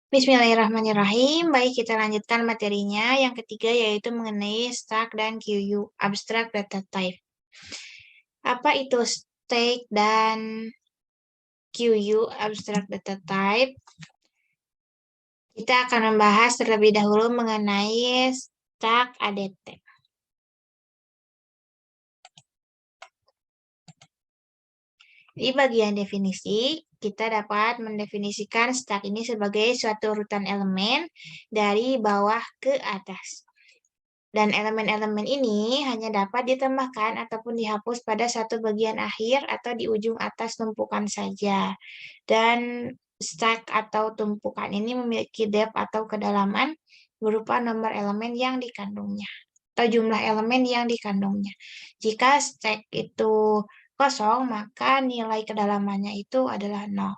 Bismillahirrahmanirrahim. Baik, kita lanjutkan materinya. Yang ketiga yaitu mengenai stack dan QU, Abstract Data Type. Apa itu stack dan QU, Abstract Data Type? Kita akan membahas terlebih dahulu mengenai stack ADT. Di bagian definisi, kita dapat mendefinisikan stack ini sebagai suatu urutan elemen dari bawah ke atas. Dan elemen-elemen ini hanya dapat ditambahkan ataupun dihapus pada satu bagian akhir atau di ujung atas tumpukan saja. Dan stack atau tumpukan ini memiliki depth atau kedalaman berupa nomor elemen yang dikandungnya atau jumlah elemen yang dikandungnya. Jika stack itu kosong, maka nilai kedalamannya itu adalah 0.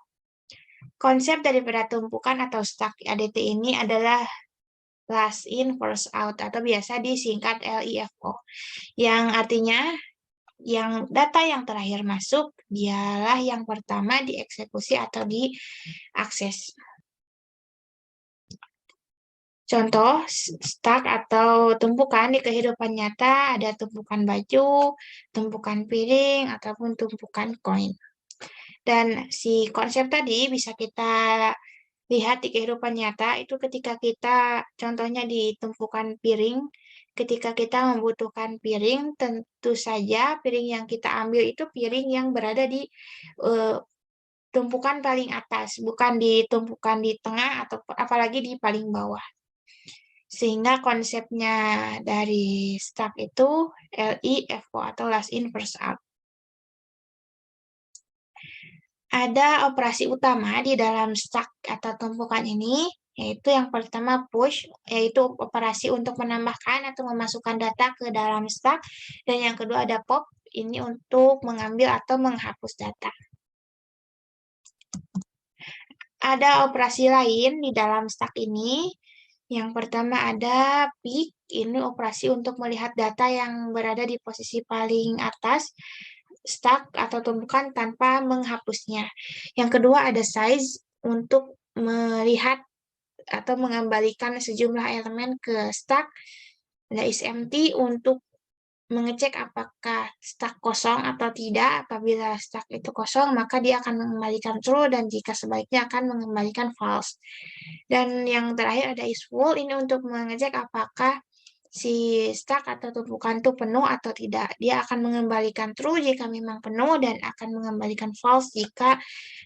Konsep daripada tumpukan atau stack ADT ini adalah last in, first out, atau biasa disingkat LIFO, yang artinya data yang terakhir masuk dialah yang pertama dieksekusi atau diakses. Contoh, stack atau tumpukan di kehidupan nyata ada tumpukan baju, tumpukan piring, ataupun tumpukan koin. Dan si konsep tadi bisa kita lihat di kehidupan nyata itu ketika kita contohnya di tumpukan piring, ketika kita membutuhkan piring, tentu saja piring yang kita ambil itu piring yang berada di tumpukan paling atas, bukan di tumpukan di tengah atau apalagi di paling bawah. Sehingga konsepnya dari stack itu LIFO atau last in first out. Ada operasi utama di dalam stack atau tumpukan ini, yaitu yang pertama push, yaitu operasi untuk menambahkan atau memasukkan data ke dalam stack, dan yang kedua ada pop, ini untuk mengambil atau menghapus data. Ada operasi lain di dalam stack ini. Yang pertama ada pick, ini operasi untuk melihat data yang berada di posisi paling atas stack atau tumpukan tanpa menghapusnya. Yang kedua ada size untuk melihat atau mengembalikan sejumlah elemen ke stack. Ada isEmpty untuk mengecek apakah stack kosong atau tidak. Apabila stack itu kosong, maka dia akan mengembalikan true, dan jika sebaiknya akan mengembalikan false. Dan yang terakhir ada isFull, ini untuk mengecek apakah si stack atau tumpukan itu penuh atau tidak. Dia akan mengembalikan true jika memang penuh, dan akan mengembalikan false jika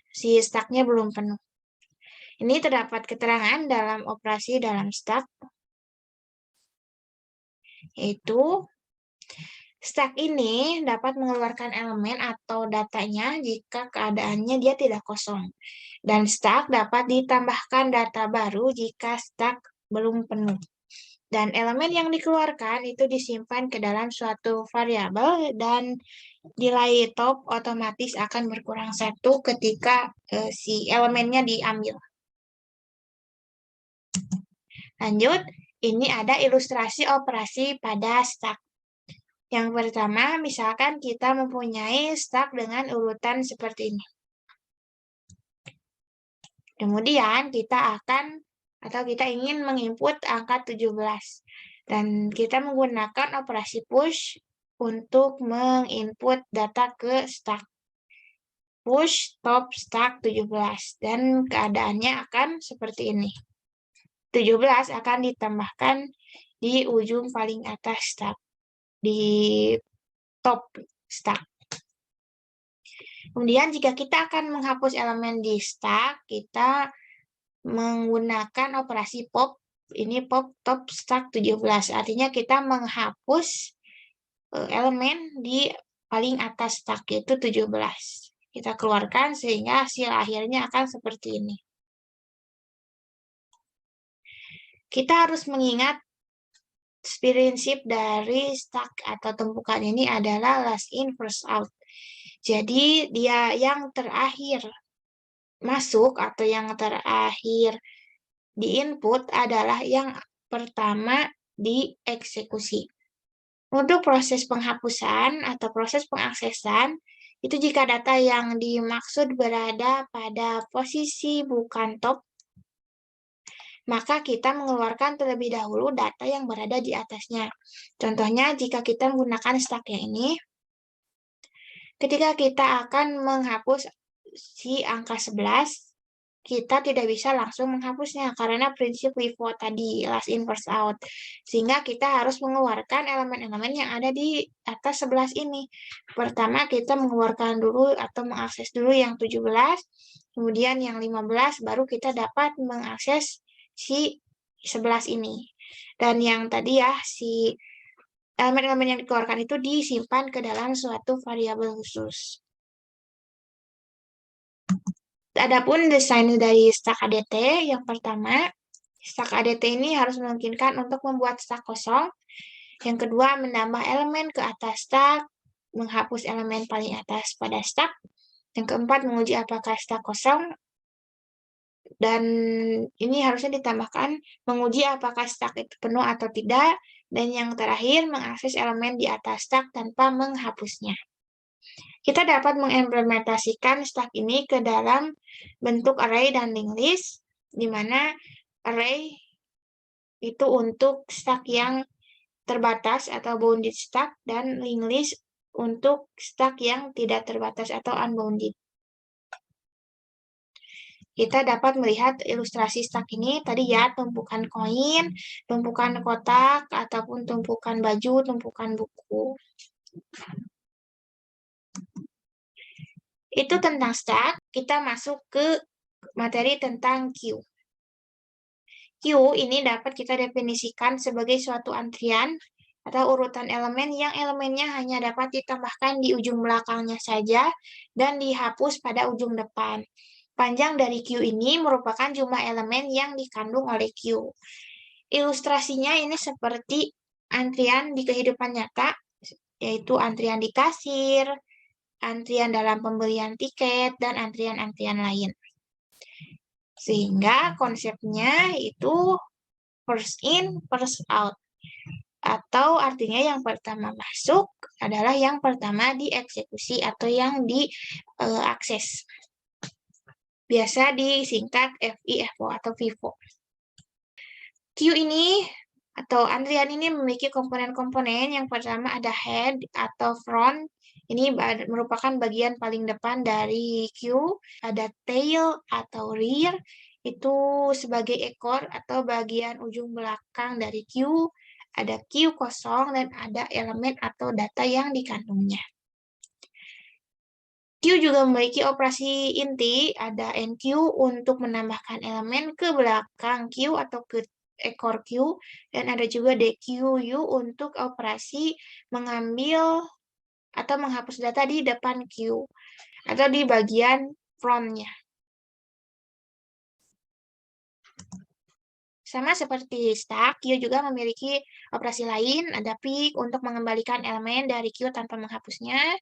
si stacknya belum penuh. Ini terdapat keterangan dalam operasi dalam stack, yaitu stack ini dapat mengeluarkan elemen atau datanya jika keadaannya dia tidak kosong. Dan stack dapat ditambahkan data baru jika stack belum penuh. Dan elemen yang dikeluarkan itu disimpan ke dalam suatu variabel, dan nilai top otomatis akan berkurang 1 ketika si elemennya diambil. Lanjut, ini ada ilustrasi operasi pada stack. Yang pertama, misalkan kita mempunyai stack dengan urutan seperti ini. Kemudian kita kita ingin menginput angka 17. Dan kita menggunakan operasi push untuk menginput data ke stack. Push top stack 17. Dan keadaannya akan seperti ini. 17 akan ditambahkan di ujung paling atas stack, di top stack. Kemudian jika kita akan menghapus elemen di stack, kita menggunakan operasi pop. Ini pop top stack 17. Artinya kita menghapus elemen di paling atas stack, yaitu 17. Kita keluarkan sehingga hasil akhirnya akan seperti ini. Kita harus mengingat prinsip dari stack atau tumpukan ini adalah last in first out. Jadi dia yang terakhir masuk atau yang terakhir di-input adalah yang pertama dieksekusi. Untuk proses penghapusan atau proses pengaksesan, itu jika data yang dimaksud berada pada posisi bukan top maka kita mengeluarkan terlebih dahulu data yang berada di atasnya. Contohnya, jika kita menggunakan stack yang ini, ketika kita akan menghapus si angka 11, kita tidak bisa langsung menghapusnya karena prinsip FIFO tadi, last in first out. Sehingga kita harus mengeluarkan elemen-elemen yang ada di atas 11 ini. Pertama, kita mengeluarkan dulu atau mengakses dulu yang 17, kemudian yang 15, baru kita dapat mengakses si 11 ini. Dan yang tadi ya, si elemen-elemen yang dikeluarkan itu disimpan ke dalam suatu variabel khusus. Adapun desain dari stack ADT, yang pertama, stack ADT ini harus memungkinkan untuk membuat stack kosong. Yang kedua, menambah elemen ke atas stack, menghapus elemen paling atas pada stack. Yang keempat, menguji apakah stack kosong. Dan ini harusnya ditambahkan menguji apakah stack itu penuh atau tidak. Dan yang terakhir, mengakses elemen di atas stack tanpa menghapusnya. Kita dapat mengimplementasikan stack ini ke dalam bentuk array dan linked list, di mana array itu untuk stack yang terbatas atau bounded stack, dan linked list untuk stack yang tidak terbatas atau unbounded. Kita dapat melihat ilustrasi stack ini tadi ya, tumpukan koin, tumpukan kotak, ataupun tumpukan baju, tumpukan buku. Itu tentang stack. Kita masuk ke materi tentang queue. Queue ini dapat kita definisikan sebagai suatu antrian atau urutan elemen yang elemennya hanya dapat ditambahkan di ujung belakangnya saja dan dihapus pada ujung depan. Panjang dari queue ini merupakan jumlah elemen yang dikandung oleh queue. Ilustrasinya ini seperti antrian di kehidupan nyata, yaitu antrian di kasir, antrian dalam pembelian tiket, dan antrian-antrian lain. Sehingga konsepnya itu first in, first out. Atau artinya yang pertama masuk adalah yang pertama dieksekusi atau yang diakses. Biasa disingkat FIFO atau FIFO. Queue ini atau antrian ini memiliki komponen-komponen. Yang pertama ada head atau front. Ini merupakan bagian paling depan dari queue. Ada tail atau rear. Itu sebagai ekor atau bagian ujung belakang dari queue. Ada queue kosong dan ada elemen atau data yang dikandungnya. Queue juga memiliki operasi inti. Ada enqueue untuk menambahkan elemen ke belakang queue atau ke ekor queue, dan ada juga dequeue untuk operasi mengambil atau menghapus data di depan queue atau di bagian frontnya. Sama seperti stack, queue juga memiliki operasi lain. Ada pick untuk mengembalikan elemen dari queue tanpa menghapusnya.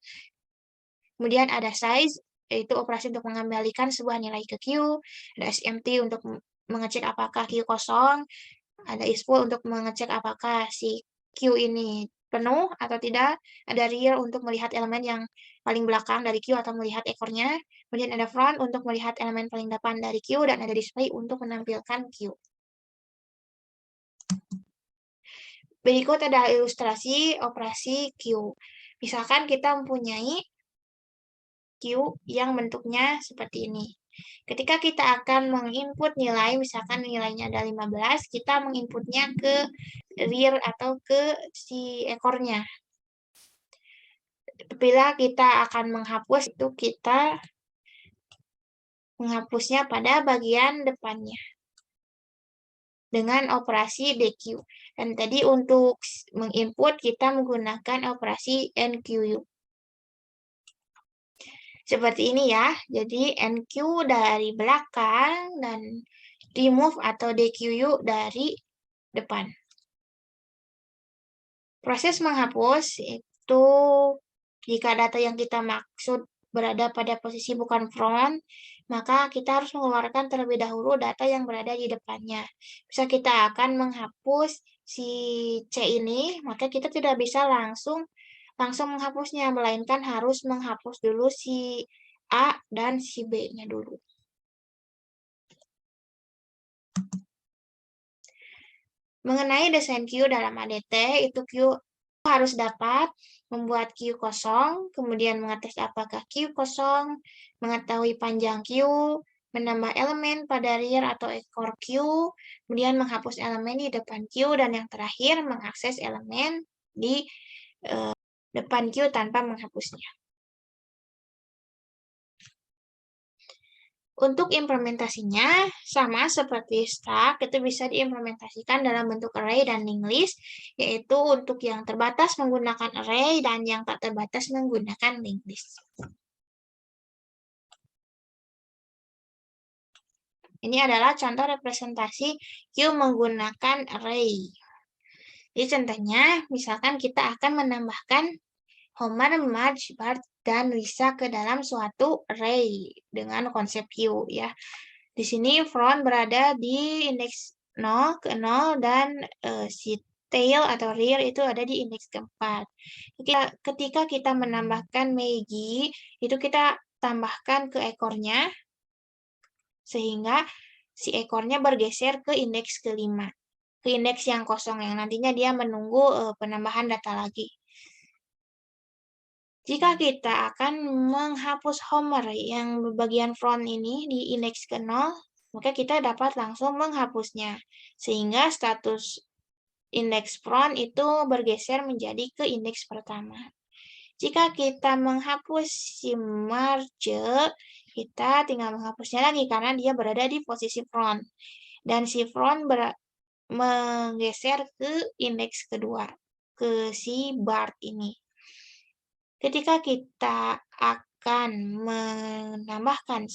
Kemudian ada size, yaitu operasi untuk mengembalikan sebuah nilai ke queue. Ada SMT untuk mengecek apakah queue kosong. Ada isFull untuk mengecek apakah si queue ini penuh atau tidak. Ada rear untuk melihat elemen yang paling belakang dari queue atau melihat ekornya. Kemudian ada front untuk melihat elemen paling depan dari queue, dan ada display untuk menampilkan queue. Berikut ada ilustrasi operasi queue. Misalkan kita mempunyai queue yang bentuknya seperti ini. Ketika kita akan menginput nilai, misalkan nilainya ada 15, kita menginputnya ke rear atau ke si ekornya. Bila kita akan menghapus, itu kita menghapusnya pada bagian depannya dengan operasi dequeue. Dan tadi untuk menginput kita menggunakan operasi enqueue. Seperti ini ya. Jadi enqueue dari belakang dan remove atau dequeue dari depan. Proses menghapus itu jika data yang kita maksud berada pada posisi bukan front, maka kita harus mengeluarkan terlebih dahulu data yang berada di depannya. Bisa kita akan menghapus si C ini, maka kita tidak bisa langsung menghapusnya, melainkan harus menghapus dulu si A dan si B-nya dulu. Mengenai desain queue dalam ADT, itu queue harus dapat membuat queue kosong, kemudian mengetes apakah queue kosong, mengetahui panjang queue, menambah elemen pada rear atau ekor queue, kemudian menghapus elemen di depan queue, dan yang terakhir mengakses elemen di depan queue tanpa menghapusnya. Untuk implementasinya, sama seperti stack, itu bisa diimplementasikan dalam bentuk array dan linked list, yaitu untuk yang terbatas menggunakan array dan yang tak terbatas menggunakan linked list. Ini adalah contoh representasi queue menggunakan array. Jadi contohnya, misalkan kita akan menambahkan Homer, Marge, Bart, dan Lisa ke dalam suatu array dengan konsep queue ya. Di sini front berada di indeks 0 ke 0 dan si tail atau rear itu ada di indeks keempat. Ketika kita menambahkan Maggie, itu kita tambahkan ke ekornya sehingga si ekornya bergeser ke indeks kelima, ke indeks yang kosong yang nantinya dia menunggu penambahan data lagi. Jika kita akan menghapus Homer yang bagian front ini di indeks ke 0, maka kita dapat langsung menghapusnya. Sehingga status indeks front itu bergeser menjadi ke indeks pertama. Jika kita menghapus si Marge, kita tinggal menghapusnya lagi karena dia berada di posisi front. Dan si front menggeser ke indeks kedua, ke si Bart ini. Ketika kita akan menambahkan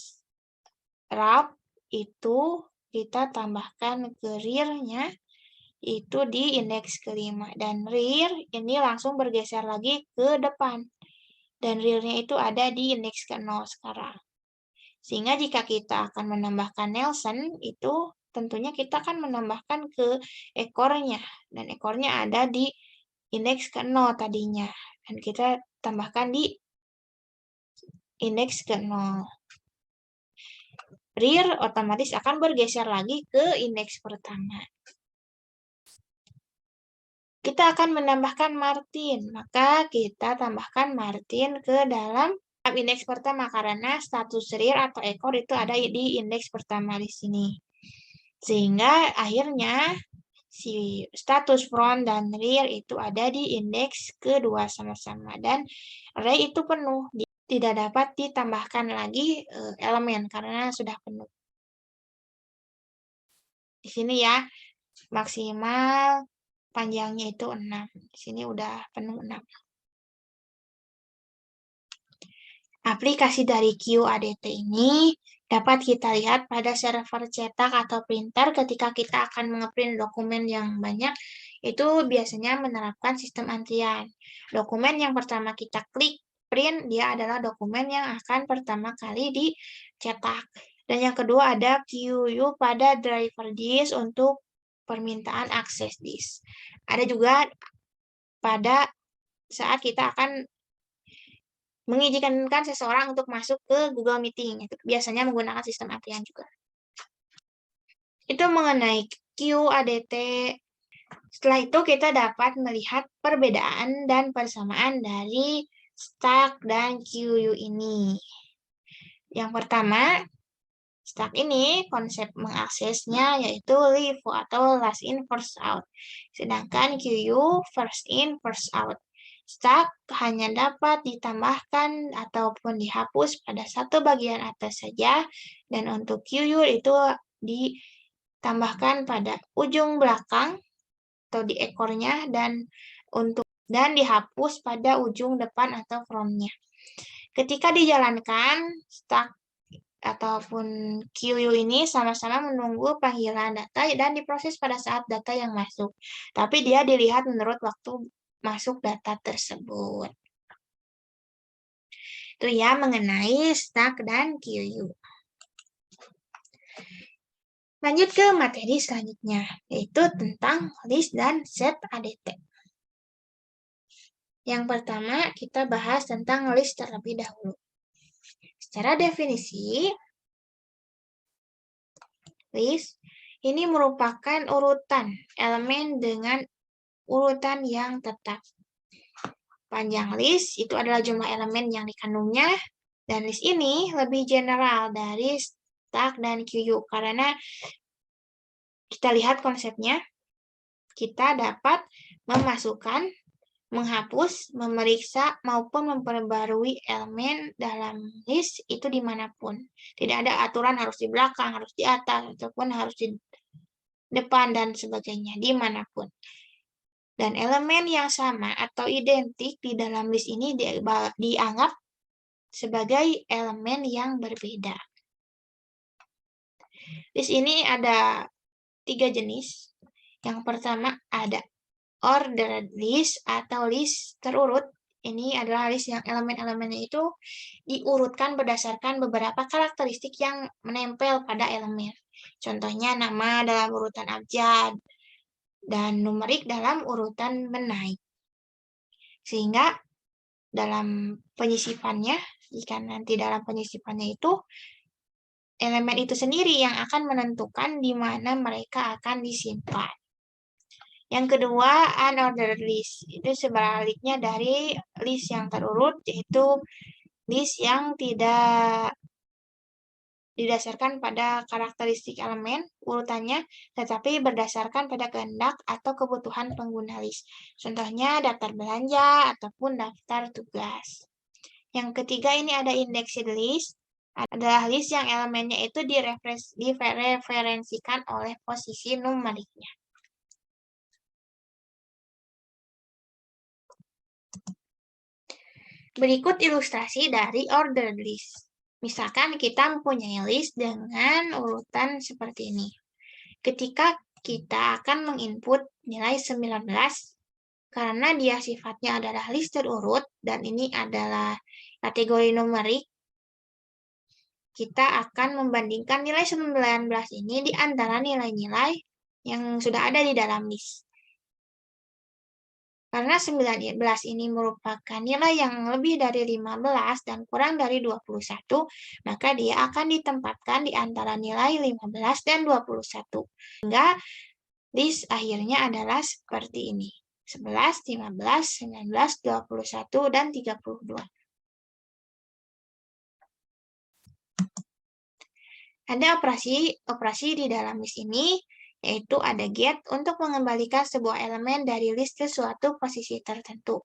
wrap, itu kita tambahkan ke rear-nya, itu di indeks kelima. Dan rear ini langsung bergeser lagi ke depan. Dan rear-nya itu ada di indeks ke-0 sekarang. Sehingga jika kita akan menambahkan Nelson, itu tentunya kita akan menambahkan ke ekornya. Dan ekornya ada di indeks ke-0 tadinya. Dan kita tambahkan di indeks ke-0. Rear otomatis akan bergeser lagi ke indeks pertama. Kita akan menambahkan Martin, maka kita tambahkan Martin ke dalam indeks pertama karena status rear atau ekor itu ada di indeks pertama di sini. Sehingga akhirnya si status front dan rear itu ada di indeks kedua sama-sama dan array itu penuh, tidak dapat ditambahkan lagi elemen karena sudah penuh. Di sini ya maksimal panjangnya itu 6. Di sini udah penuh 6. Aplikasi dari QADT ini dapat kita lihat pada server cetak atau printer ketika kita akan ngeprint dokumen yang banyak, itu biasanya menerapkan sistem antrian. Dokumen yang pertama kita klik print, dia adalah dokumen yang akan pertama kali dicetak. Dan yang kedua ada QU pada driver disk untuk permintaan akses disk. Ada juga pada saat kita akan mengizinkan seseorang untuk masuk ke Google Meeting. Itu biasanya menggunakan sistem antrian juga. Itu mengenai QADT. Setelah itu kita dapat melihat perbedaan dan persamaan dari stack dan QU ini. Yang pertama, stack ini konsep mengaksesnya yaitu LIFO atau last in first out. Sedangkan QU first in first out. Stack hanya dapat ditambahkan ataupun dihapus pada satu bagian atas saja, dan untuk QU itu ditambahkan pada ujung belakang atau di ekornya dan dihapus pada ujung depan atau frontnya. Ketika dijalankan, stack ataupun QU ini sama-sama menunggu panggilan data dan diproses pada saat data yang masuk. Tapi dia dilihat menurut waktu masuk data tersebut. Itu ya mengenai stack dan QU. Lanjut ke materi selanjutnya, yaitu tentang list dan set ADT. Yang pertama, kita bahas tentang list terlebih dahulu. Secara definisi, list Ini merupakan urutan elemen dengan urutan yang tetap. Panjang list itu adalah jumlah elemen yang dikandungnya, dan list ini lebih general dari stack dan QU karena kita lihat konsepnya, kita dapat memasukkan, menghapus, memeriksa, maupun memperbarui elemen dalam list itu dimanapun. Tidak ada aturan harus di belakang, harus di atas, ataupun harus di depan, dan sebagainya, dimanapun. Dan elemen yang sama atau identik di dalam list ini dianggap sebagai elemen yang berbeda. List ini ada 3 jenis. Yang pertama ada ordered list atau list terurut. Ini adalah list yang elemen-elemennya itu diurutkan berdasarkan beberapa karakteristik yang menempel pada elemen. Contohnya nama dalam urutan abjad dan numerik dalam urutan menaik. Sehingga dalam penyisipannya, jika nanti dalam penyisipannya itu, elemen itu sendiri yang akan menentukan di mana mereka akan disimpan. Yang kedua, unordered list. Itu sebaliknya dari list yang terurut, yaitu list yang tidak didasarkan pada karakteristik elemen urutannya, tetapi berdasarkan pada kehendak atau kebutuhan pengguna list. Contohnya daftar belanja ataupun daftar tugas. Yang ketiga ini ada indexed list, adalah list yang elemennya itu direferensikan oleh posisi numeriknya. Berikut ilustrasi dari ordered list. Misalkan kita mempunyai list dengan urutan seperti ini. Ketika kita akan menginput nilai 19, karena dia sifatnya adalah list terurut, dan ini adalah kategori numerik, kita akan membandingkan nilai 19 ini di antara nilai-nilai yang sudah ada di dalam list. Karena 19 ini merupakan nilai yang lebih dari 15 dan kurang dari 21, maka dia akan ditempatkan di antara nilai 15 dan 21. Sehingga list akhirnya adalah seperti ini. 11, 15, 19, 21, dan 32. Ada operasi di dalam list ini, yaitu ada get untuk mengembalikan sebuah elemen dari list ke suatu posisi tertentu.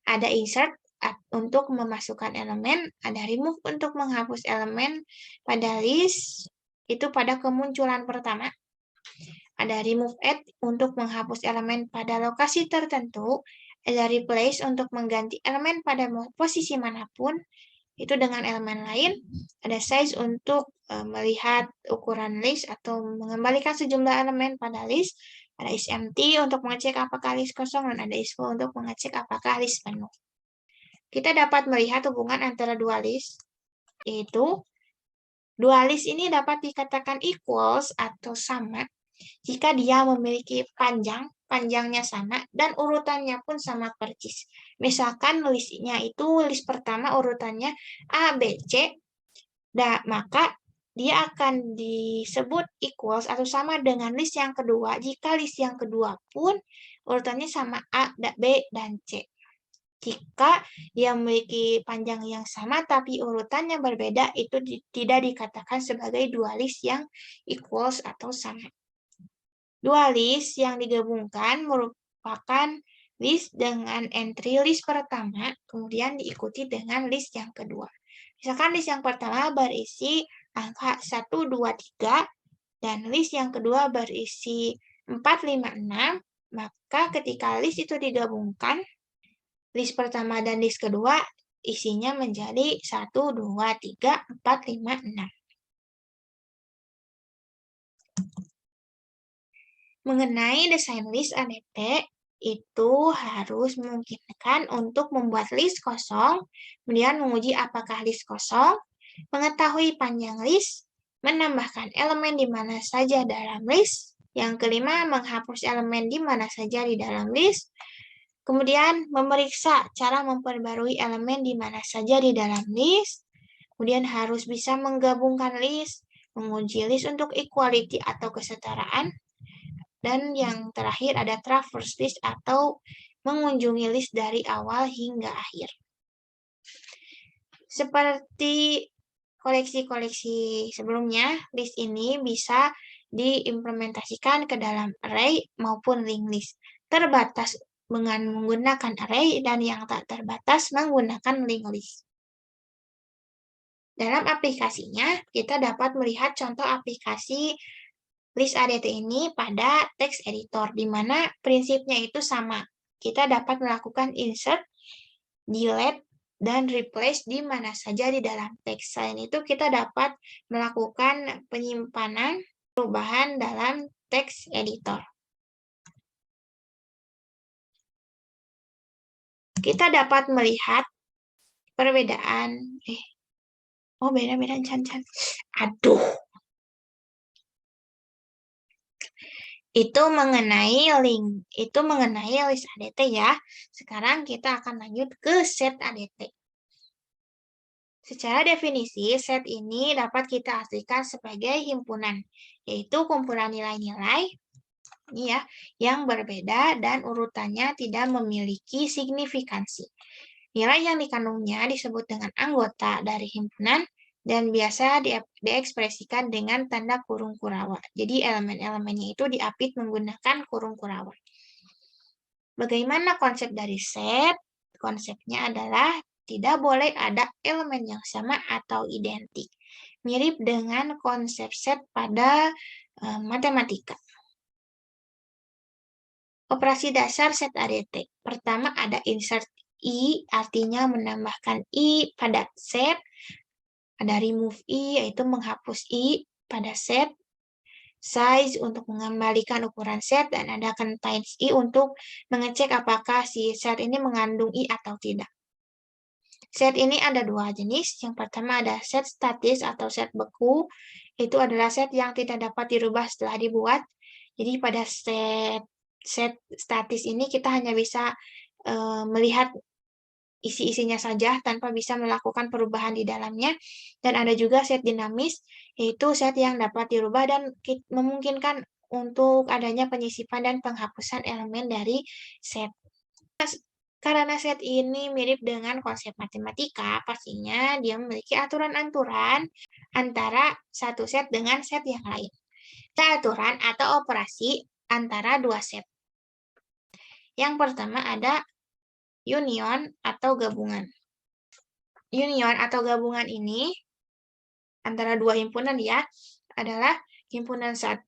Ada insert untuk memasukkan elemen, ada remove untuk menghapus elemen pada list, itu pada kemunculan pertama. Ada remove add untuk menghapus elemen pada lokasi tertentu, ada replace untuk mengganti elemen pada posisi manapun, itu dengan elemen lain, ada size untuk melihat ukuran list atau mengembalikan sejumlah elemen pada list, ada isEmpty untuk mengecek apakah list kosong, dan ada isFull untuk mengecek apakah list penuh. Kita dapat melihat hubungan antara dua list, yaitu dua list ini dapat dikatakan equals atau sama jika dia memiliki panjangnya sama, dan urutannya pun sama persis. Misalkan listnya itu list pertama urutannya A, B, C, maka dia akan disebut equals atau sama dengan list yang kedua jika list yang kedua pun urutannya sama A, B, dan C. Jika dia memiliki panjang yang sama tapi urutannya berbeda, itu tidak dikatakan sebagai dua list yang equals atau sama. Dua list yang digabungkan merupakan list dengan entry list pertama, kemudian diikuti dengan list yang kedua. Misalkan list yang pertama berisi angka 1, 2, 3, dan list yang kedua berisi 4, 5, 6, maka ketika list itu digabungkan, list pertama dan list kedua isinya menjadi 1, 2, 3, 4, 5, 6. Mengenai desain list ADT, itu harus memungkinkan untuk membuat list kosong, kemudian menguji apakah list kosong, mengetahui panjang list, menambahkan elemen di mana saja dalam list, yang kelima menghapus elemen di mana saja di dalam list, kemudian memeriksa cara memperbarui elemen di mana saja di dalam list, kemudian harus bisa menggabungkan list, menguji list untuk equality atau kesetaraan, dan yang terakhir ada traverse list atau mengunjungi list dari awal hingga akhir. Seperti koleksi-koleksi sebelumnya, list ini bisa diimplementasikan ke dalam array maupun linked list. Terbatas dengan menggunakan array dan yang tak terbatas menggunakan linked list. Dalam aplikasinya, kita dapat melihat contoh aplikasi list ADT ini pada text editor, di mana prinsipnya itu sama. Kita dapat melakukan insert, delete, dan replace di mana saja di dalam teks. Selain itu, kita dapat melakukan penyimpanan perubahan dalam teks editor. Kita dapat melihat perbedaan. Beda-beda, can-can. Aduh. Itu mengenai list ADT ya. Sekarang kita akan lanjut ke set ADT. Secara definisi, set ini dapat kita artikan sebagai himpunan, yaitu kumpulan nilai-nilai yang berbeda dan urutannya tidak memiliki signifikansi. Nilai yang dikandungnya disebut dengan anggota dari himpunan dan biasa diekspresikan dengan tanda kurung kurawa. Jadi elemen-elemennya itu diapit menggunakan kurung kurawa. Bagaimana konsep dari set? Konsepnya adalah tidak boleh ada elemen yang sama atau identik. Mirip dengan konsep set pada matematika. Operasi dasar set ADT. Pertama ada insert I, artinya menambahkan I pada set. Ada remove I, yaitu menghapus I pada set. Size untuk mengembalikan ukuran set, dan ada contains I untuk mengecek apakah si set ini mengandung I atau tidak. Set ini ada dua jenis. Yang pertama ada set statis atau set beku. Itu adalah set yang tidak dapat dirubah setelah dibuat. Jadi pada set statis ini kita hanya bisa melihat isi-isinya saja tanpa bisa melakukan perubahan di dalamnya. Dan ada juga set dinamis, yaitu set yang dapat dirubah dan memungkinkan untuk adanya penyisipan dan penghapusan elemen dari set. Karena set ini mirip dengan konsep matematika, pastinya dia memiliki aturan-aturan antara satu set dengan set yang lain. Ada aturan atau operasi antara dua set. Yang pertama ada union atau gabungan. Union atau gabungan ini antara dua himpunan ya, adalah himpunan 1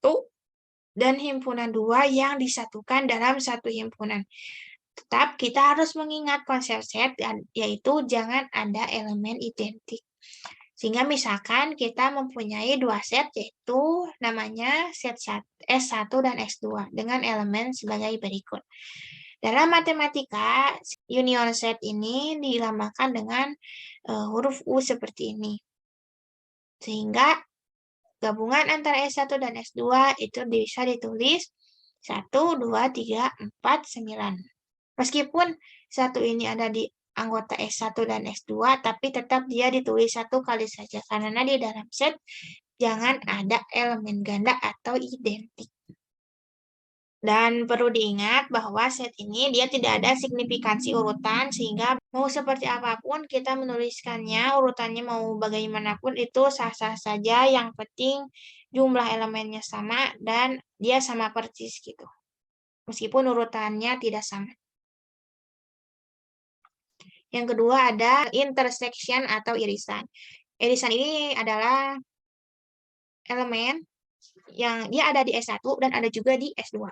dan himpunan 2 yang disatukan dalam satu himpunan. Tetap kita harus mengingat konsep set, yaitu jangan ada elemen identik. Sehingga misalkan kita mempunyai dua set, yaitu namanya set S1 dan S2 dengan elemen sebagai berikut. Dalam matematika, union set ini dilambangkan dengan huruf U seperti ini. Sehingga gabungan antara S1 dan S2 itu bisa ditulis 1, 2, 3, 4, 9. Meskipun satu ini ada di anggota S1 dan S2, tapi tetap dia ditulis satu kali saja. Karena di dalam set, jangan ada elemen ganda atau identik. Dan perlu diingat bahwa set ini dia tidak ada signifikansi urutan, sehingga mau seperti apapun kita menuliskannya, urutannya mau bagaimanapun itu sah-sah saja. Yang penting jumlah elemennya sama dan dia sama persis gitu. Meskipun urutannya tidak sama. Yang kedua ada intersection atau irisan. Irisan ini adalah elemen yang dia ada di S1 dan ada juga di S2.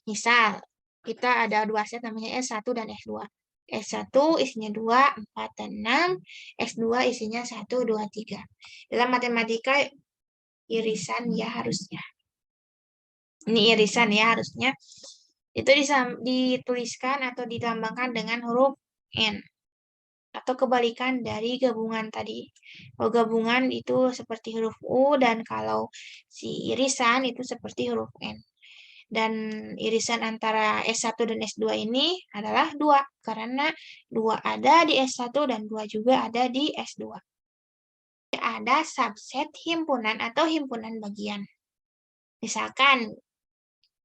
Misal, kita ada dua set namanya S1 dan S2. S1 isinya 2, 4, dan 6. S2 isinya 1, 2, 3. Dalam matematika, irisan ya harusnya. Ini irisan ya harusnya. Itu dituliskan atau dilambangkan dengan huruf N. Atau kebalikan dari gabungan tadi. Kalau gabungan itu seperti huruf U, dan kalau si irisan itu seperti huruf N. Dan irisan antara S1 dan S2 ini adalah 2, karena 2 ada di S1 dan 2 juga ada di S2. jika ada subset himpunan atau himpunan bagian. Misalkan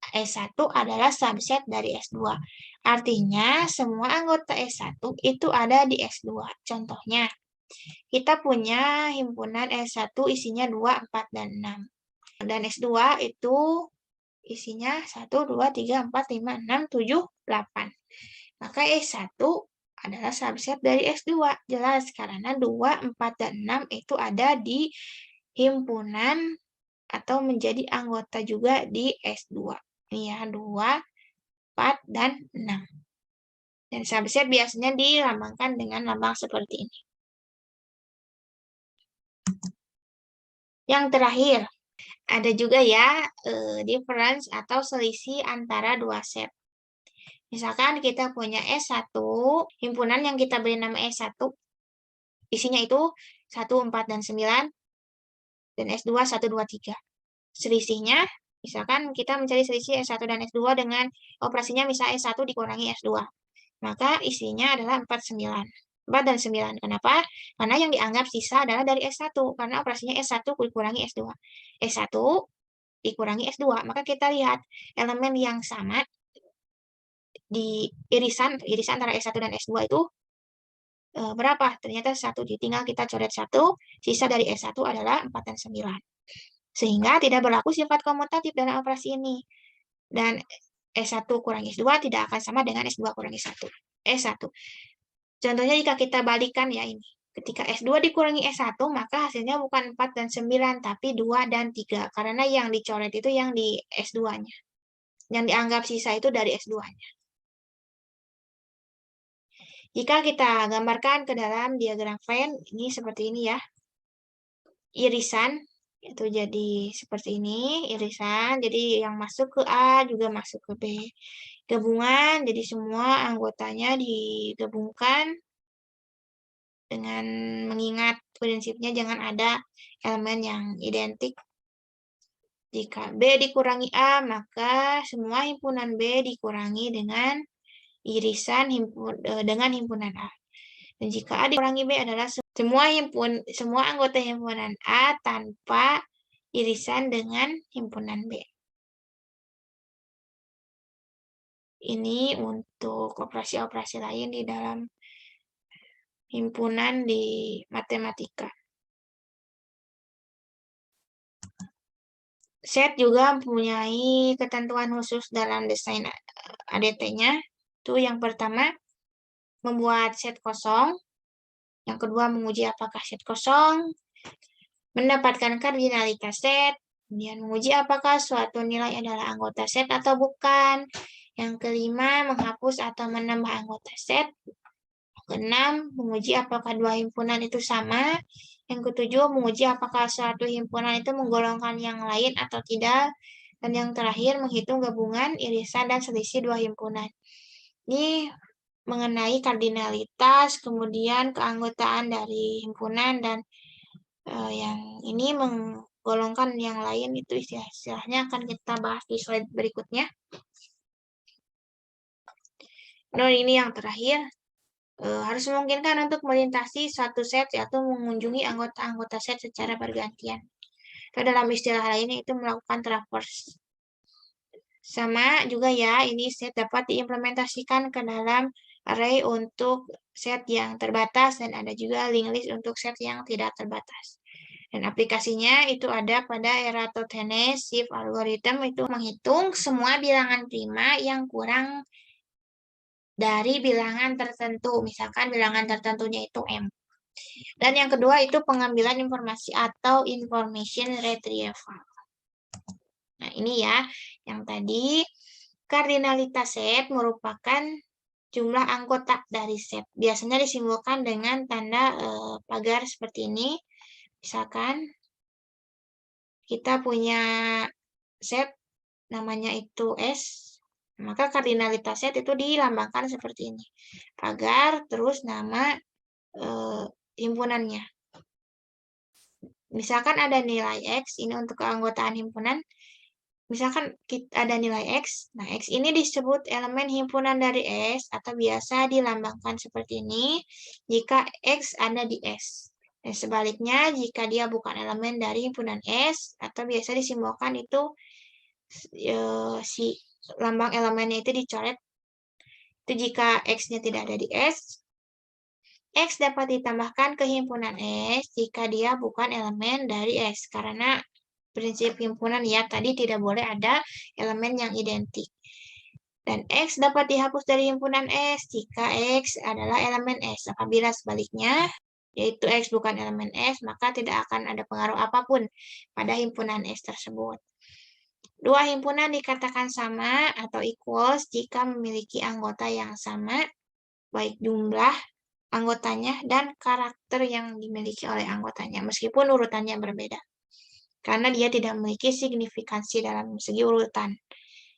S1 adalah subset dari S2. Artinya, semua anggota S1 itu ada di S2. Contohnya, kita punya himpunan S1 isinya 2, 4, dan 6. Dan S2 itu isinya 1, 2, 3, 4, 5, 6, 7, 8. Maka S1 adalah subset dari S2. Jelas, karena 2, 4, dan 6 itu ada di himpunan atau menjadi anggota juga di S2. Ini ya, 2, 4, dan 6. Dan subset biasanya dilambangkan dengan lambang seperti ini. Yang terakhir, ada juga ya difference atau selisih antara dua set. Misalkan kita punya S1, himpunan yang kita beri nama S1, isinya itu 1, 4, dan 9, dan S2 1, 2, 3. Selisihnya, misalkan kita mencari selisih S1 dan S2 dengan operasinya misalnya S1 dikurangi S2. Maka isinya adalah 4, 9. 4 dan 9. Kenapa? Karena yang dianggap sisa adalah dari S1. Karena operasinya S1 dikurangi S2. S1 dikurangi S2. Maka kita lihat elemen yang sama di irisan antara S1 dan S2 itu berapa? Ternyata 1. Tinggal kita coret 1. Sisa dari S1 adalah 4 dan 9. Sehingga tidak berlaku sifat komutatif dalam operasi ini. Dan S1 kurangi S2 tidak akan sama dengan S2 kurangi 1. S1. Contohnya jika kita balikan ya ini. Ketika S2 dikurangi S1, maka hasilnya bukan 4 dan 9, tapi 2 dan 3. Karena yang dicoret itu yang di S2-nya. Yang dianggap sisa itu dari S2-nya. Jika kita gambarkan ke dalam diagram Venn, ini seperti ini ya. Irisan itu jadi seperti ini, irisan. Jadi yang masuk ke A juga masuk ke B. Gabungan, jadi semua anggotanya digabungkan dengan mengingat prinsipnya jangan ada elemen yang identik. Jika B dikurangi A, maka semua himpunan B dikurangi dengan irisan dengan himpunan A. Dan jika A dikurangi B adalah semua anggota himpunan A tanpa irisan dengan himpunan B. Ini untuk operasi-operasi lain di dalam himpunan di matematika. Set juga mempunyai ketentuan khusus dalam desain ADT-nya. Itu yang pertama, membuat set kosong. Yang kedua, menguji apakah set kosong. Mendapatkan kardinalitas set. Kemudian menguji apakah suatu nilai adalah anggota set atau bukan. Yang kelima, menghapus atau menambah anggota set. Yang keenam, menguji apakah dua himpunan itu sama. Yang ketujuh, menguji apakah suatu himpunan itu menggolongkan yang lain atau tidak. Dan yang terakhir, menghitung gabungan, irisan, dan selisih dua himpunan. Ini mengenai kardinalitas, kemudian keanggotaan dari himpunan, dan yang ini menggolongkan yang lain, itu istilah-istilahnya akan kita bahas di slide berikutnya. Nah, ini yang terakhir, harus memungkinkan untuk melintasi suatu set, yaitu mengunjungi anggota-anggota set secara bergantian. Atau dalam istilah lainnya itu melakukan traverse. Sama juga ya, ini set dapat diimplementasikan ke dalam array untuk set yang terbatas, dan ada juga linked list untuk set yang tidak terbatas. Dan aplikasinya itu ada pada Eratosthenes shift algorithm, itu menghitung semua bilangan prima yang kurang dari bilangan tertentu. Misalkan bilangan tertentunya itu M. Dan yang kedua itu pengambilan informasi atau information retrieval. Nah, ini ya, yang tadi kardinalitas set merupakan jumlah anggota dari set. Biasanya disimbolkan dengan tanda pagar seperti ini. Misalkan kita punya set namanya itu S, maka kardinalitas set itu dilambangkan seperti ini. Pagar, terus nama himpunannya. Misalkan ada nilai X, ini untuk keanggotaan himpunan. Misalkan ada nilai X, nah X ini disebut elemen himpunan dari S, atau biasa dilambangkan seperti ini jika X ada di S. Dan sebaliknya, jika dia bukan elemen dari himpunan S, atau biasa disimbolkan itu si lambang elemennya itu dicoret, itu jika X-nya tidak ada di S, X dapat ditambahkan ke himpunan S jika dia bukan elemen dari S. Karena prinsip himpunan ya, tadi tidak boleh ada elemen yang identik. Dan X dapat dihapus dari himpunan S jika X adalah elemen S. Apabila sebaliknya, yaitu X bukan elemen S, maka tidak akan ada pengaruh apapun pada himpunan S tersebut. Dua himpunan dikatakan sama atau equals jika memiliki anggota yang sama, baik jumlah anggotanya dan karakter yang dimiliki oleh anggotanya, meskipun urutannya berbeda. Karena dia tidak memiliki signifikansi dalam segi urutan.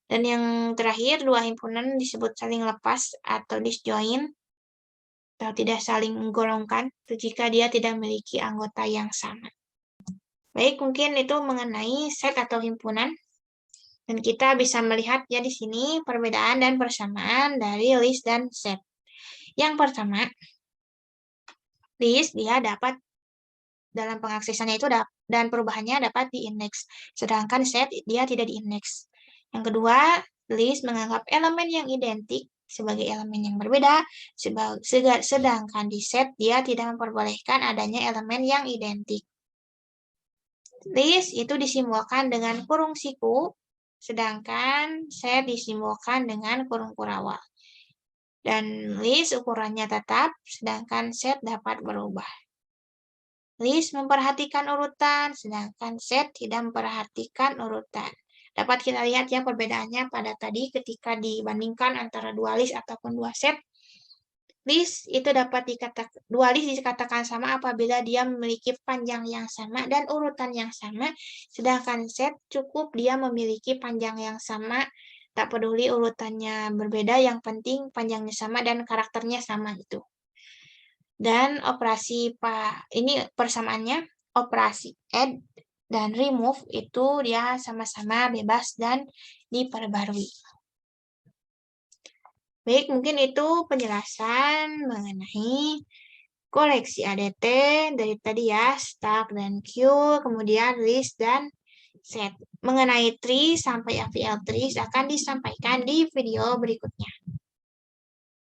Dan yang terakhir, dua himpunan disebut saling lepas atau disjoint, atau tidak saling menggolongkan, jika dia tidak memiliki anggota yang sama. Baik, mungkin itu mengenai set atau himpunan. Dan kita bisa melihat ya di sini perbedaan dan persamaan dari list dan set. Yang pertama, list dia dapat dalam pengaksesannya itu dan perubahannya dapat diindeks, sedangkan set dia tidak diindeks. Yang kedua, list menganggap elemen yang identik sebagai elemen yang berbeda, sedangkan di set dia tidak memperbolehkan adanya elemen yang identik. List itu disimbolkan dengan kurung siku, sedangkan set disimbolkan dengan kurung kurawal. Dan list ukurannya tetap, sedangkan set dapat berubah. List memperhatikan urutan, sedangkan set tidak memperhatikan urutan. Dapat kita lihat ya perbedaannya pada tadi ketika dibandingkan antara dua list ataupun dua set. List itu dapat dua list dikatakan sama apabila dia memiliki panjang yang sama dan urutan yang sama, sedangkan set cukup dia memiliki panjang yang sama, tak peduli urutannya berbeda, yang penting panjangnya sama dan karakternya sama gitu. Dan operasi ini persamaannya, operasi add dan remove itu dia sama-sama bebas dan diperbarui. Baik, mungkin itu penjelasan mengenai koleksi ADT dari tadi ya, stack dan queue, kemudian list dan set. Mengenai tree sampai FPL trees akan disampaikan di video berikutnya.